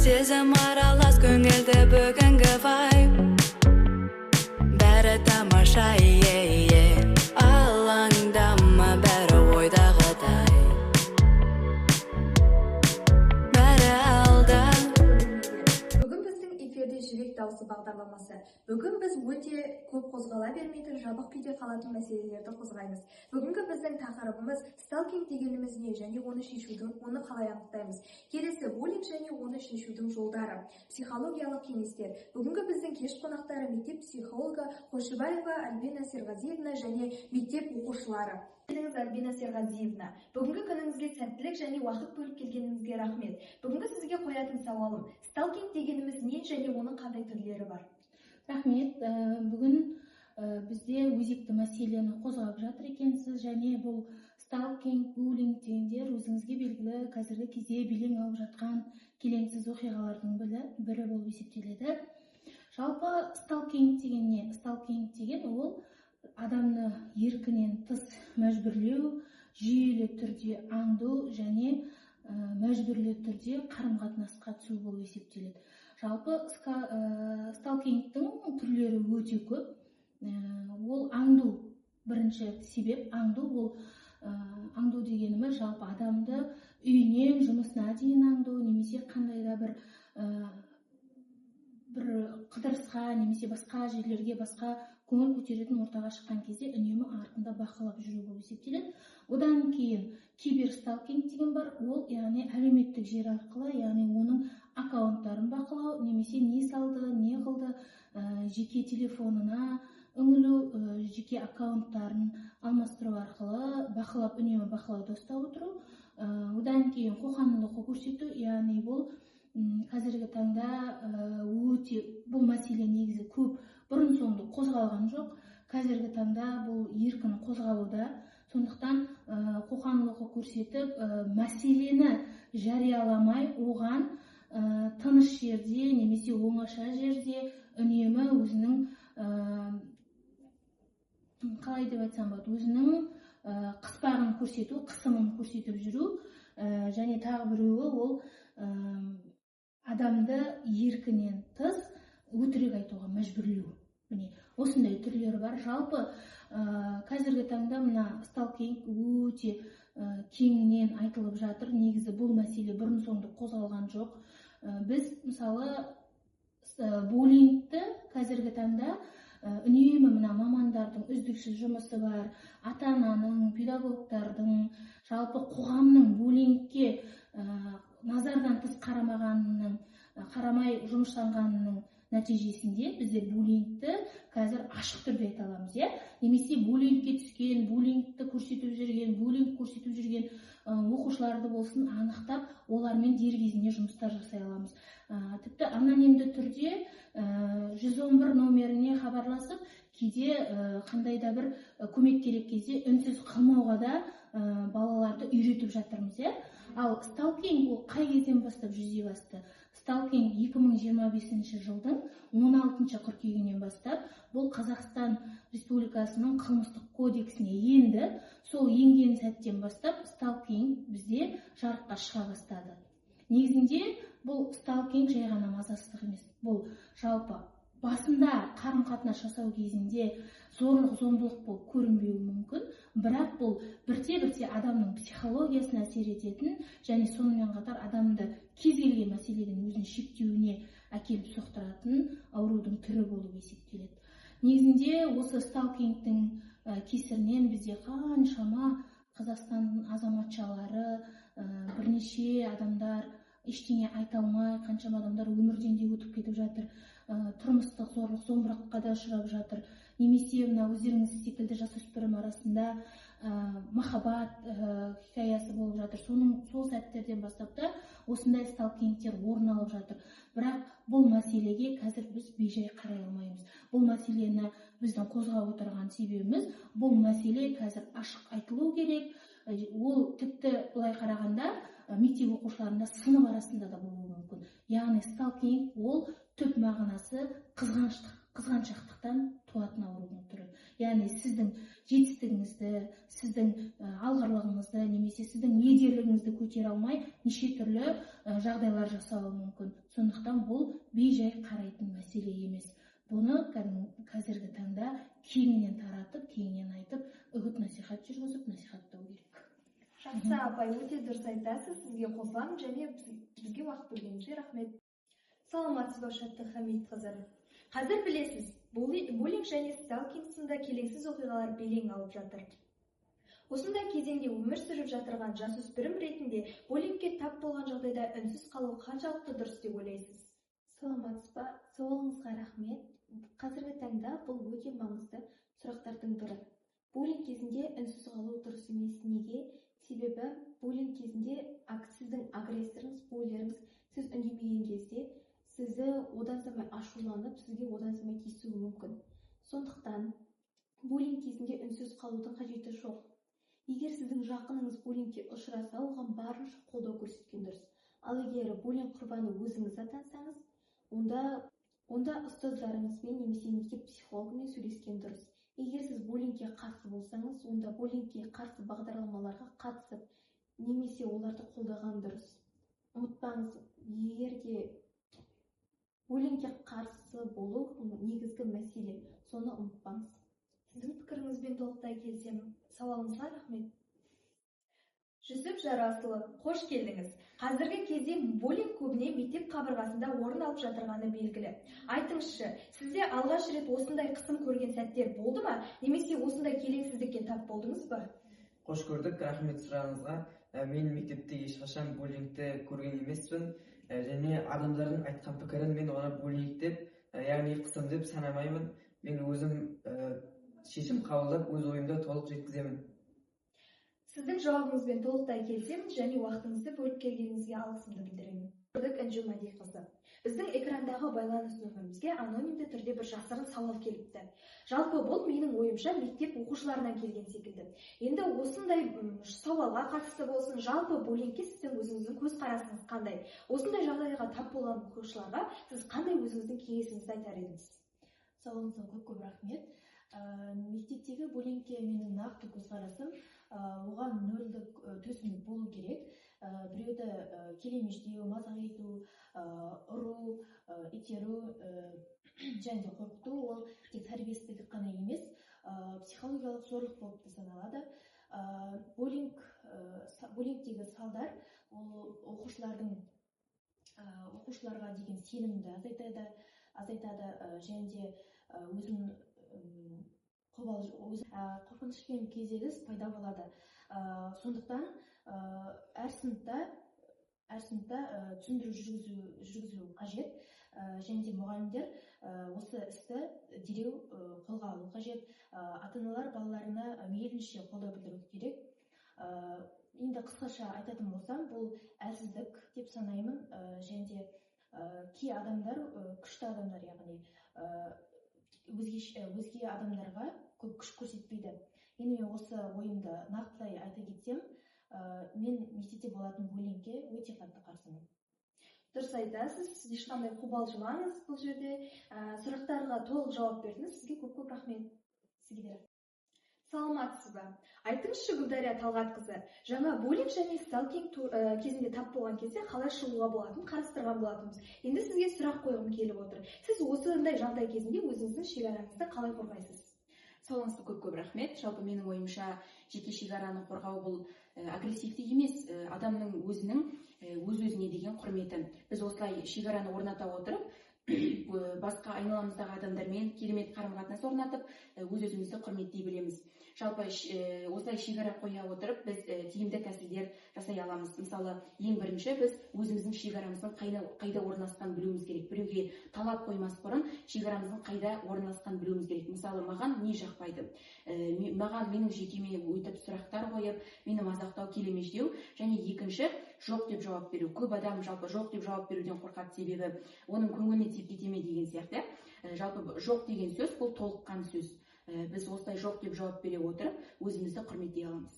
сезім аралас көңілді бүгінгі вайб. Бәрі тамаша, алаңдама, бәрі ойдағыдай. Бәрі алда. Бүгін біздің эфирде жүрек дауысы бағдарламасы. Бүгін біз өте көп қозғала бермейтін, жабық күйде қалатын мәселелерді қозғаймыз. Бүгінгі біздің тақырыбымыз сталкинг дегеніміз не және оны шешудің, оны қалай анықтаймыз. Келесі буллинг және оны шешудің жолдары. Психологиялық кеңестер. Бүгінгі біздің кеш қонақтары мектеп психологы Қойшыбаева Альбина Серғазиевна және мектеп оқушылары. Альбина Серғазиевна, бүгінгі күніңізге сәттілік және уақыт бөліп келгеніңізге рахмет. Бүгінгі сізге қоятын сауалым, сталкинг дегеніміз не және оның қандай түрлері бар? Рахмет. Бүгін бізде өзекті мәселені қозғап жатыр екенсіз, және бұл сталкинг, буллинг дегендер өзіңізге белгілі қазіргі кезде белең алып жатқан келеңсіз оқиғалардың бірі болып есептеледі. Жалпы сталкинг деген не? Сталкинг деген ол адамны еркінен тыс мәжбүрлеу, жүйелі түрде аңду және мәжбүрлі түрде қарым-қатынасқа түсу болып есептеледі. Жалпы сталкингтің түрлері өте көп. Ол аңду бірінші себеп. Аңду дегеніміз жалпы адамды үйінен жұмысына дейін аңду, немесе қандай да бір қыдырысқа, немесе басқа жерлерге, басқа көңіл көтеретін ортаға шыққан кезде үнемі артында бақылап жүру болып есептеледі. Одан кейін киберсталкинг деген бар. Ол яғни әлеуметтік желі арқылы, яғни оның аккаунттарын бақылау, немесе не салды, не қылды, жеке телефонына үңілу, жеке аккаунттарын алмастыру арқылы үнемі бақылауда ұстап отыру. Одан кейін қоқанлылықты көрсету, яғни бұл қазіргі таңда өте бұл мәселе негізі көп бұрын соңды қозғалған жоқ. Қазіргі таңда бұл еркін қозғалуда. Сондықтан қоқанлылықты көрсетіп, мәселені жарияламай, оған тыныш жерде немесе оңаша жерде үнемі өзінің қалай деп айтсам болады, өзінің қыспағын көрсету, қысымын көрсетіп жүру, және тағы біреуі ол адамды еркінен тыс өтірік айтуға мәжбүрлеу. Міне осындай түрлері бар. Жалпы қазіргі таңда мына сталкинг өте кеңінен айтылып жатыр. Негізі бұл мәселе бұрын соңды қозғалған жоқ. Біз мысалы буллингті қазіргі таңда үнемі мына мамандардың үздіксіз жұмысы бар, ата-ананың, педагогтардың, жалпы қоғамның буллингке назардан тыс қарамай жұмыстанғанының нәтижесінде біздер буллингті қазір ашық түрде айта аламыз, немесе буллингке түскен, буллингті көрсетіп жүрген оқушыларды болсын анықтап, олармен дер кезінде жұмыстар жасай аламыз. Тіпті анонимді түрде 111 номеріне хабарласып, кейде қандай да бір көмек керек кезде үнсіз қалмауға да балаларды үйретіп жатырмыз. Ал сталкинг ол қай кезден бастап жүзеге асты? Сталкинг 2025 жылдың 16 қыркүйегінен бастап бұл Қазақстан Республикасының қылмыстық кодексіне енді. Сол енген сәттен бастап сталкинг бізде жарыққа шыға бастады. Негізінде бұл сталкинг жай ғана мазасыздық емес. Бұл жалпы басында қарым-қатынас жасау кезінде зорлық-зомбылық болып көрінбеуі мүмкін, бірақ бұл бірте-бірте адамның психологиясына әсер ететін және сонымен қатар адамды кез келген мәселенің өзін шектеуіне әкеліп соқтыратын аурудың түрі болып есептеледі. Негізінде осы сталкингтің кесірінен бізде қаншама Қазақстанның азаматшалары, бірнеше адамдар ештеңе айта алмай, қаншама адамдар өмірден де өтіп кетіп жатыр, тұрмыстық зорлық-зомбылыққа да ұшырап жатыр. Немесе мына өздеріңіз секілді жасөспірім арасында махаббат хикаясы болып жатыр. Сол сәттерден бастап та осындай сталкингтер орын алып жатыр. Бірақ бұл мәселеге қазір біз бейжай қарай алмаймыз. Бұл мәселені біздің қозғап отырған себебіміз, бұл мәселе қазір ашық айтылу керек. Ол тіпті былай қарағанда мектеп оқушыларында сынып арасында да болуы мүмкін. Яғни сталкинг ол түп мағынасы қызғаншақтықтан туатын аурудың түрі. Яғни сіздің жетістігіңізді, сіздің алғырлығыңызды немесе сіздің лидерлігіңізді көтере алмай неше түрлі жағдайлар жасауы мүмкін. Сондықтан бұл бейжай қарайтын мәселе емес. Бұны қазіргі таңда кеңінен таратып, кеңінен айтып, үгіт-насихат жүргізіп, насихаттау керек. Жақсы апай, өте дұрыс айтасыз. Сізге қосыламын және бізге уақыт бөлгеніңізге рахмет. Саламатсыз ба, Шаттық Хамитқызы? Қазір білесіз, буллинг және сталкинг сынды келеңсіз оқиғалар белең алып жатыр. Осындай кезеңде өмір сүріп жатырған жасөспірім ретінде буллингке тап болған жағдайда үнсіз қалу қаншалықты дұрыс деп ойлайсыз? Саламатсыз ба? Сауалыңызға рахмет. Қазіргі таңда бұл өте маңызды сұрақтардың бірі. Буллинг кезінде үнсіз қалу дұрыс емес. Неге? Себебі буллинг кезінде сіздің агрессорыңыз, буллеріңіз сіз үндемеген кезде сізді одан самай ашуланып, сізге одан самай тиісуі мүмкін. Сондықтан буллинг кезінде үнсіз қалудың қажеті жоқ. Егер сіздің жақыныңыз буллингке ұшыраса, оған барынша қолдау көрсеткен дұрыс. Ал егер буллинг құрбаны өзіңіз атансаңыз, онда ұстаздарыңызбен немесе мектеп психологымен сөйлескен дұрыс. Егер сіз буллингке қарсы болсаңыз, онда буллингке қарсы бағдарламаларға қатысып, немесе оларды қолдаған дұрыс. Ұмытпаңыз, егер де буллингке қарсы болу негізгі мәселе, соны ұмытпаңыз. Сіздің пікіріңізбен толықтай келісемін. Сауалыңызға рахмет. Жүсіп Жарасұлы, қош келдіңіз. Қазіргі кезде буллинг көбіне мектеп қабырғасында орын алып жатырғаны белгілі. Айтыңызшы, сізде алғаш рет осындай қысым көрген сәттер болды ма, немесе осындай келеңсіздікке тап болдыңыз ба? Қош көрдік, рахмет сұрағыңызға. Мен мектепте ешқашан буллингті көрген емеспін, және адамдардың айтқан пікірін мен оны буллинг деп, яғни қысым деп санамаймын. Мен өзім шешім қабылдап, өз ойымды толық жеткіземін. Сіздің жауабыңызбен толықтай келісемін және уақытыңызды бөліп келгеніңізге алғысымды білдіремін. Әнжу Мәдиқызы, біздің экрандағы байланыс нөмірімізге анонимді түрде бір жасырын сауал келіпті. Жалпы бұл менің ойымша мектеп оқушыларынан келген секілді. Енді осындай сауалға қатысты болсын, жалпы буллингке сіздің өзіңіздің көзқарасыңыз қандай? Осындай жағдайға тап болған оқушыларға сіз қандай өзіңіздің кеңесіңізді айтар едіңіз? Сауалыңызға көп рахмет. Мектептегі буллингке менің нақты көзқарасым, оған нөлдік төзімділік болу керек. Біреуді келемеждеу, мазақ ету, ұру, итеру және де қорқыту ол тек тәрбиесіздік қана емес, психологиялық зорлық болып та саналады. Буллингтегі салдар ол оқушыларға деген сенімді азайтады және де өзін қорқыныш пен күйзеліс пайда болады. Сондықтан әр сыныпта түсіндіру жүргізу қажет, және де мұғалімдер осы істі дереу қолға алу қажет. Ата-аналар балаларына мейлінше қолдау білдіру керек. Енді қысқаша айтатын болсам, бұл әлсіздік деп санаймын, және де кей адамдар, күшті адамдар, яғни өзге адамдарға көп күш көрсетпейді. Енді мен осы ойымды нақтылай айта кетсем, мен мектепте болатын буллингке өте қатты қарсымын. Дұрыс айтасыз, сіз ешқандай қобалжымаңыз бұл жерде. Сұрақтарға толық жауап бердіңіз. Сізге көп рахмет. Сізге де. Саламатсыз ба? Айтыңызшы, Гүлдария Талғатқызы, жаңа буллинг және сталкинг кезінде тап болған кезде қалай шығуға болатынын қарастырған болатынбыз. Енді сізге сұрақ қойғым келіп отыр. Сіз осындай жағдай кезінде өзіңіздің шекараңызды қалай қорғайсыз? Сауалыңызға көп рахмет. Жалпы менің ойымша, жеке шекараны қорғау бұл агрессивті емес, адамның өзінің өз-өзіне деген құрметі. Біз осылай шекараны орната отырып, басқа айналамыздағы адамдармен керемет қарым-қатынас орнатып, өз-өзімізді құрметтей білеміз. Жалпы осылай шекара қоя отырып, біз тиімді тәсілдер жасай аламыз. Мысалы, ең бірінші біз өзіміздің шекарамыздың қайда орналасқанын білуіміз керек. Біреуге талап қоймас бұрын шекарамыздың қайда орналасқанын білуіміз керек. Мысалы, маған не жақпайды? Маған менің жекеме өйтіп сұрақтар қойып, мені мазақтау, келемеждеу, және екінші жоқ деп жауап беру. Көп адам жалпы жоқ деп жауап беруден қорқады, себебі оның көңіліне тиіп кете ме деген сияқты. Жалпы жоқ деген сөз бұл толыққан сөз. Біз осылай жоқ деп жауап бере отырып, өзімізді құрметтей аламыз.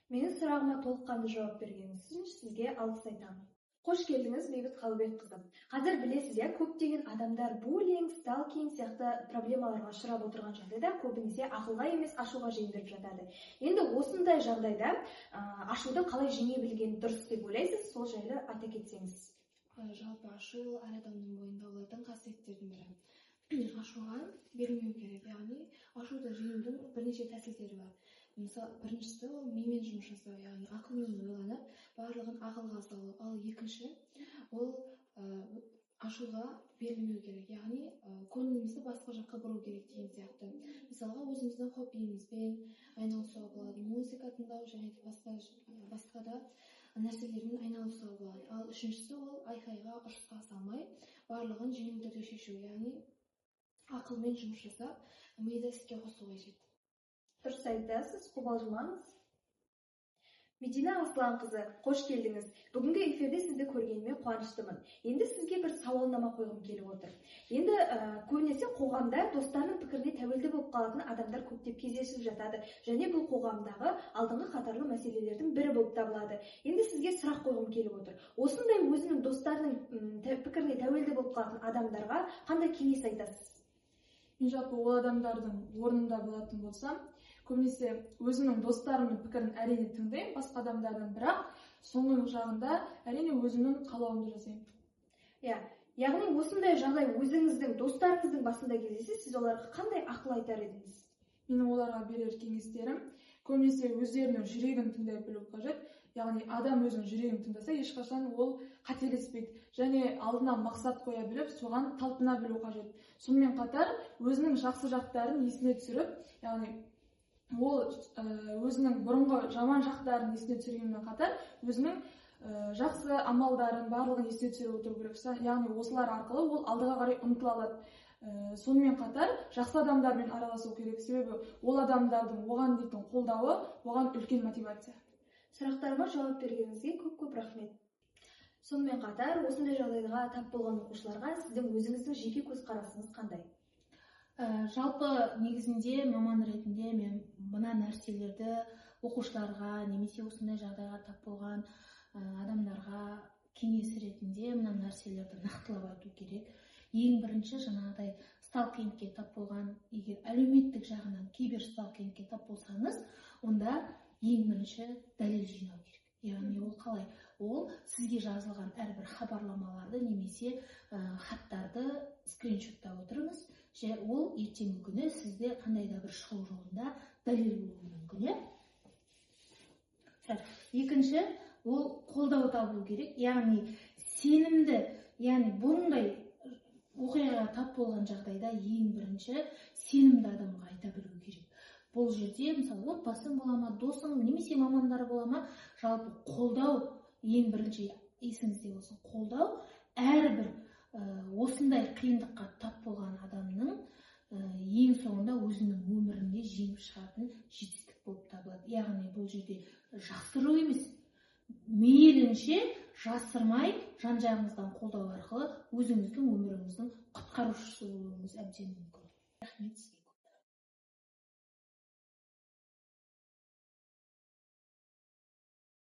Менің сұрағыма толыққанды жауап бергеніңіз үшін сізге алғыс айтамын. Қош келдіңіз, Бейбіт Қалыбекқызы. Қазір білесіз, көптеген адамдар буллинг, сталкинг сияқты проблемаларға ұшырап отырған жағдайда көбінесе ақылға емес ашуға жеңдіріп жатады. Енді осындай жағдайда ашуды қалай жеңе білген дұрыс деп ойлайсыз? Сол жайлы айта кетсеңіз. Жалпы ашу әр адамның бойында олардың қасиеттердің бірі. Ашуға бермеу керек, яғни ашуды жеңудің бірнеше тәсілдері бар. Мысалы, біріншісі ол мимен жұмыс жасау, яғни ақылмен ойланып, барлығын ақылға салу. Ал екінші ол ашуға берілмеу керек, яғни көңілімізді басқа жаққа бұру керек деген сияқты. Мысалға, өзіміздің хоббиімізбен айналысуға болады, музыка тыңдау және басқа да нәрселермен айналысуға болады. Ал үшіншісі ол айқайға, ұрысқа салмай, барлығын жеңіл түрде шешу, яғни ақылмен жұмыс жасап, миды іске қосу қажет. Дұрыс айтасыз, қобалжымаңыз. Медина Асланқызы, қош келдіңіз. Бүгінгі эфирде сізді көргеніме қуаныштымын. Енді сізге бір сауалнама қойғым келіп отыр. Енді көбінесе қоғамда достарының пікіріне тәуелді болып қалатын адамдар көптеп кездесіп жатады, және бұл қоғамдағы алдыңғы қатарлы мәселелердің бірі болып табылады. Енді сізге сұрақ қойғым келіп отыр. Осындай өзінің достарының пікіріне тәуелді болып қалатын адамдарға қандай кеңес айтасыз? Мен жалпы ол адамдардың орнында болатын болсам, көбінесе өзімнің достарымның пікірін әрине тыңдаймын, басқа адамдардан, бірақ соңғы жағында әрине өзімнің қалауымды жасаймын. Яғни осындай жағдай өзіңіздің достарыңыздың басында кездессе, сіз оларға қандай ақыл айтар едіңіз? Менің оларға берер кеңестерім, көбінесе өздерінің жүрегін тыңдай білу қажет. Яғни адам өзінің жүрегін тыңдаса, ешқашан ол қателеспейді. Және алдына мақсат қоя біліп, соған талпына білу қажет. Сонымен қатар өзінің жақсы жақтарын есіне түсіріп, яғни ол өзінің бұрынғы жаман жақтарын есіне түсіргенмен қатар, өзінің жақсы амалдарын барлығын есіне түсіре отыру керек. Яғни осылар арқылы ол алдыға қарай ұмтыла алады. Сонымен қатар жақсы адамдармен араласу керек, себебі ол адамдардың оған дейтін қолдауы оған үлкен мотивация. Сұрақтарыма жауап бергеніңізге көп рахмет. Сонымен қатар, осындай жағдайға тап болған оқушыларға сіздің өзіңіздің жеке көзқарасыңыз қандай? Жалпы негізінде маман ретінде мен мына нәрселерді оқушыларға немесе осындай жағдайға тап болған адамдарға кеңес ретінде мына нәрселерді нақтылап айту керек. Ең бірінші жаңағыдай сталкингке тап болған, егер әлеуметтік жағынан киберсталкингке тап болсаңыз, онда ең бірінші дәлел жинау керек. Яғни ол қалай? Ол сізге жазылған әрбір хабарламаларды немесе хаттарды скриншоттап отырыңыз. Ол ертеңгі күні сізде қандай да бір шоу жолында дәлел болуы мүмкін. Екінші, ол қолдау табу керек. Яғни сенімді, яғни бұндай оқиғаға тап болған жағдайда ең бірінші сенімді адамға айта білу керек. Бұл жерде, мысалы, отбасың бола ма, досың, немесе мамандары бола ма, жалпы қолдау ең бірінші есіңізде болсын. Қолдау әрбір осындай қиындыққа тап болған адамның ең соңында өзінің өмірінде жеңіп шығатын жетістік болып табылады. Яғни бұл жерде жасыру емес, мейлінше жасырмай жан-жағыңыздан қолдау арқылы өзіңіздің өміріңіздің құтқарушысы болуыңыз әбден мүмкін. Рахмет.